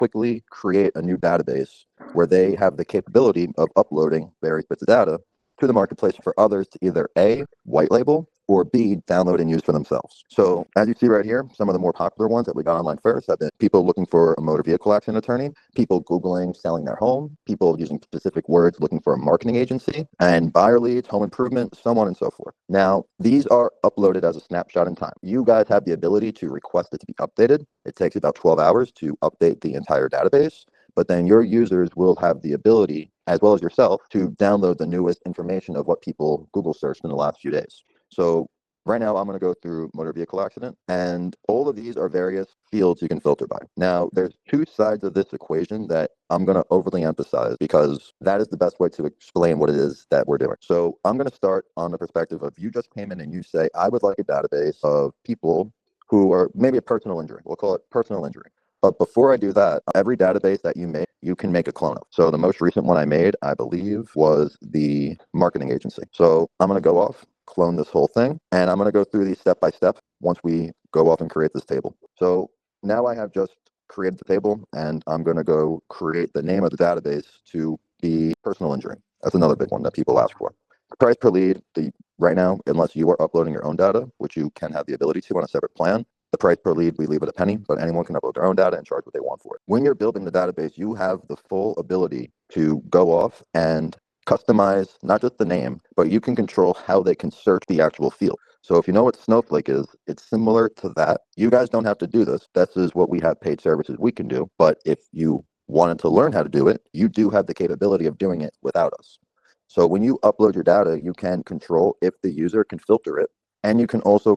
quickly create a new database where they have the capability of uploading various bits of data to the marketplace for others to either A, white label, or B, download and use for themselves. So as you see right here, some of the more popular ones that we got online first have been people looking for a motor vehicle accident attorney, people Googling selling their home, people using specific words looking for a marketing agency, and buyer leads, home improvement, so on and so forth. Now, these are uploaded as a snapshot in time. You guys have the ability to request it to be updated. It takes about 12 hours to update the entire database, but then your users will have the ability, as well as yourself, to download the newest information of what people Google searched in the last few days. So right now I'm going to go through motor vehicle accident, and all of these are various fields you can filter by. Now, there's two sides of this equation that I'm going to overly emphasize because that is the best way to explain what it is that we're doing. So I'm going to start on the perspective of you just came in and you say, I would like a database of people who are maybe a personal injury. We'll call it personal injury. But before I do that, every database that you make, you can make a clone of. So the most recent one I made, I believe, was the marketing agency. So I'm going to go off, clone this whole thing, and I'm going to go through these step by step once we go off and create this table. So now I have just created the table, and I'm going to go create the name of the database to be personal injury. That's another big one that people ask for. The price per lead, right now, unless you are uploading your own data, which you can have the ability to on a separate plan, the price per lead, we leave it a penny, but anyone can upload their own data and charge what they want for it. When you're building the database, you have the full ability to go off and customize not just the name, but you can control how they can search the actual field. So if you know what Snowflake is, it's similar to that. You guys don't have to do this. This is what we have paid services we can do. But if you wanted to learn how to do it, you do have the capability of doing it without us. So when you upload your data, you can control if the user can filter it. And you can also,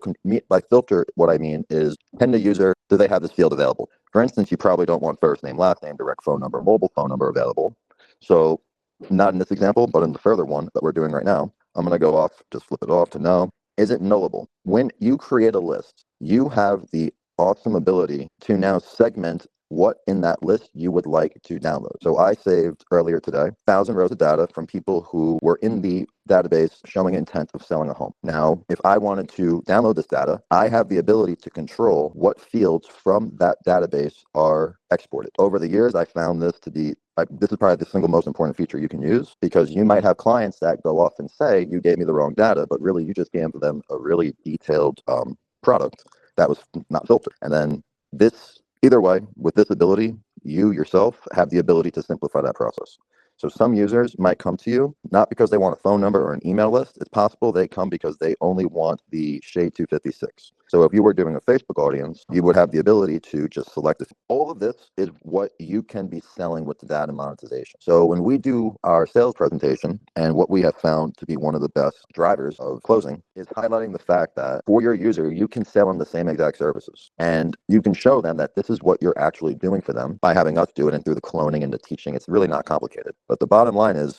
by filter, what I mean is, can the user, do they have this field available? For instance, you probably don't want first name, last name, direct phone number, mobile phone number available. So not in this example, but in the further one that we're doing right now, I'm going to go off, just flip it off to no. Is it nullable? When you create a list, you have the awesome ability to now segment what in that list you would like to download. So I saved earlier today 1,000 rows of data from people who were in the database showing intent of selling a home. Now, if I wanted to download this data, I have the ability to control what fields from that database are exported. Over the years, I found this to be this is probably the single most important feature you can use, because you might have clients that go off and say, you gave me the wrong data, but really you just gave them a really detailed product that was not filtered. And then either way, with this ability, you yourself have the ability to simplify that process. So some users might come to you not because they want a phone number or an email list. It's possible they come because they only want the Shade 256. So if you were doing a Facebook audience, you would have the ability to just select it. All of this is what you can be selling with the data monetization. So when we do our sales presentation, and what we have found to be one of the best drivers of closing is highlighting the fact that for your user, you can sell them the same exact services. And you can show them that this is what you're actually doing for them by having us do it, and through the cloning and the teaching. It's really not complicated. But the bottom line is,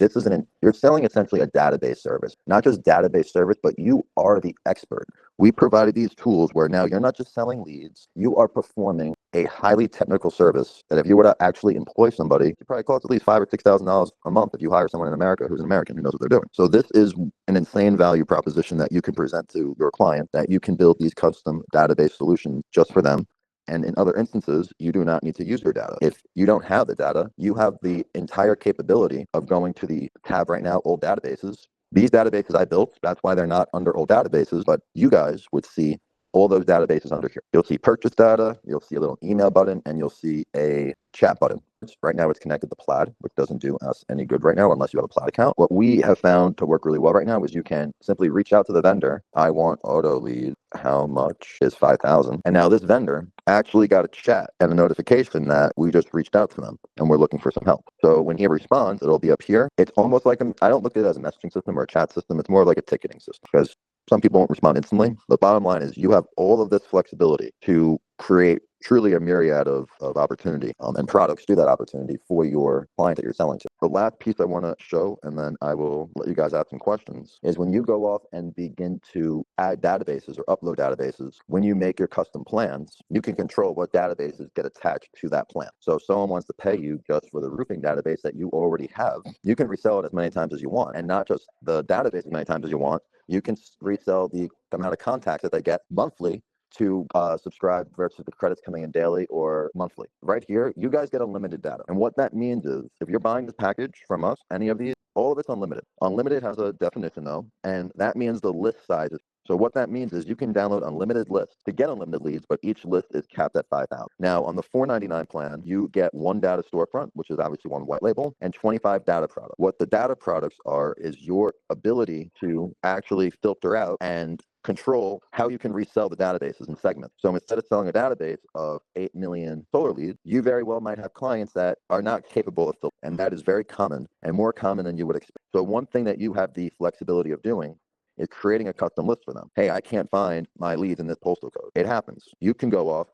you're selling essentially a database service, not just database service, but you are the expert. We provided these tools where now you're not just selling leads, you are performing a highly technical service that if you were to actually employ somebody, it probably costs at least $5,000 or $6,000 a month if you hire someone in America who's an American who knows what they're doing. So this is an insane value proposition that you can present to your client, that you can build these custom database solutions just for them. And in other instances, you do not need to use your data. If you don't have the data, you have the entire capability of going to the tab right now, old databases. These databases I built, that's why they're not under old databases, but you guys would see all those databases under here. You'll see purchase data, you'll see a little email button, and you'll see a chat button. Right now it's connected to Plaid, which doesn't do us any good right now unless you have a Plaid account. What we have found to work really well right now is you can simply reach out to the vendor. I want auto lead. How much is 5,000? And now this vendor actually got a chat and a notification that we just reached out to them and we're looking for some help. So when he responds, it'll be up here. It's almost like I don't look at it as a messaging system or a chat system. It's more like a ticketing system, because some people won't respond instantly. The bottom line is you have all of this flexibility to create truly a myriad of opportunity and products to that opportunity for your client that you're selling to. The last piece I want to show, and then I will let you guys ask some questions, is when you go off and begin to add databases or upload databases, when you make your custom plans, you can control what databases get attached to that plan. So if someone wants to pay you just for the roofing database that you already have, you can resell it as many times as you want, and not just the database as many times as you want. You can resell the amount of contacts that they get monthly to subscribe versus the credits coming in daily or monthly. Right here, you guys get unlimited data. And what that means is if you're buying this package from us, any of these, all of it's unlimited. Unlimited has a definition though, and that means the list size is. So what that means is you can download unlimited lists to get unlimited leads, but each list is capped at 5,000. Now on the $4.99 plan, you get one data storefront, which is obviously one white label, and 25 data products. What the data products are is your ability to actually filter out and control how you can resell the databases and segments. So instead of selling a database of 8 million solar leads, you very well might have clients that are not capable of filtering, and that is very common and more common than you would expect. So one thing that you have the flexibility of doing is creating a custom list for them. Hey, I can't find my leads in this postal code. It happens. You can go off,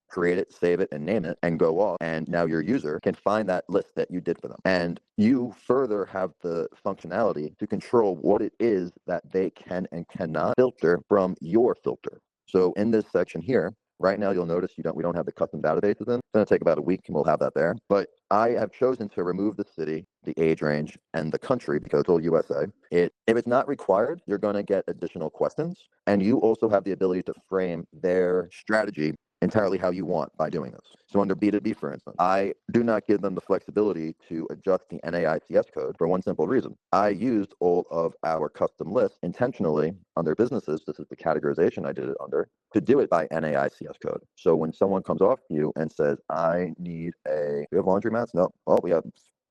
create it, save it, and name it, and go off. And now your user can find that list that you did for them. And you further have the functionality to control what it is that they can and cannot filter from your filter. So in this section here, right now, you'll notice we don't have the custom databases in. It's going to take about a week and we'll have that there. But I have chosen to remove the city, the age range, and the country because it's all USA. If it's not required, you're going to get additional questions. And you also have the ability to frame their strategy entirely how you want by doing this. So under B2B, for instance, I do not give them the flexibility to adjust the NAICS code for one simple reason. I used all of our custom lists intentionally under businesses. This is the categorization I did it under to do it by NAICS code. So when someone comes off to you and says, I need we have laundromats? No. Well, we have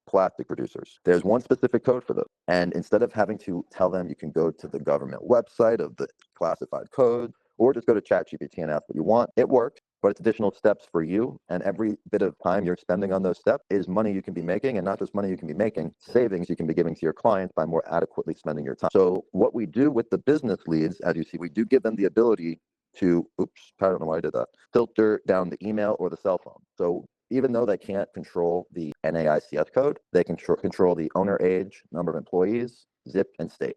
plastic producers. There's one specific code for this. And instead of having to tell them you can go to the government website of the classified code, or just go to ChatGPT and ask what you want. It works, but it's additional steps for you. And every bit of time you're spending on those steps is money you can be making, and not just money you can be making, savings you can be giving to your clients by more adequately spending your time. So what we do with the business leads, as you see, we do give them the ability to, I don't know why I did that, filter down the email or the cell phone. So even though they can't control the NAICS code, they can control the owner age, number of employees, zip, and state.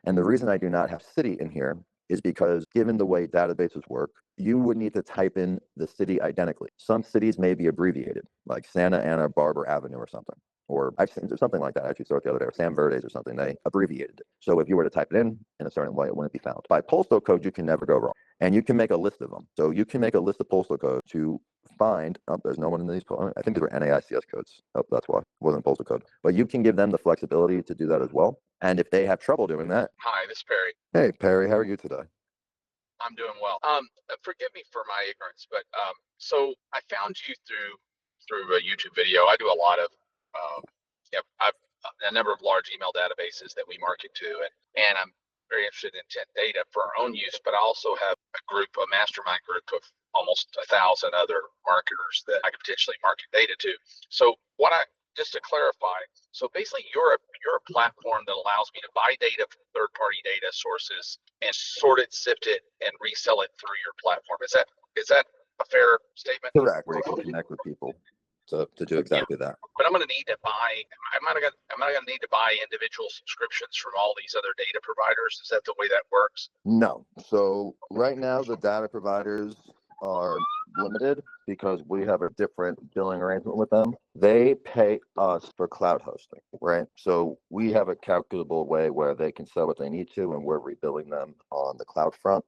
And the reason I do not have city in here is because given the way databases work, you would need to type in the city identically. Some cities may be abbreviated, like Santa Ana Barber Avenue or something. Or I've seen something like that. I actually saw it the other day, or San Verdes or something. They abbreviated it. So if you were to type it in a certain way, it wouldn't be found. By postal code, you can never go wrong. And you can make a list of them. So you can make a list of postal codes to find, there's no one in these, I think these were NAICS codes. That's why it wasn't postal code. But you can give them the flexibility to do that as well. And if they have trouble doing that. Hi, this is Perry. Hey, Perry, how are you today? I'm doing well. Forgive me for my ignorance, but so I found you through a YouTube video. I do a lot of I've a number of large email databases that we market to, and I'm very interested in data for our own use. But I also have a mastermind group of almost 1,000 other marketers that I could potentially market data to. So just to clarify, so basically you're a platform that allows me to buy data from third-party data sources and sort it, sift it, and resell it through your platform. Is that a fair statement? Correct. Where you can connect with people to do exactly that. But I'm going to need to buy. I'm not going to need to buy individual subscriptions from all these other data providers. Is that the way that works? No. So right now the data providers are limited because we have a different billing arrangement with them. They pay us for cloud hosting, right? So we have a calculable way where they can sell what they need to, and we're rebilling them on the cloud front.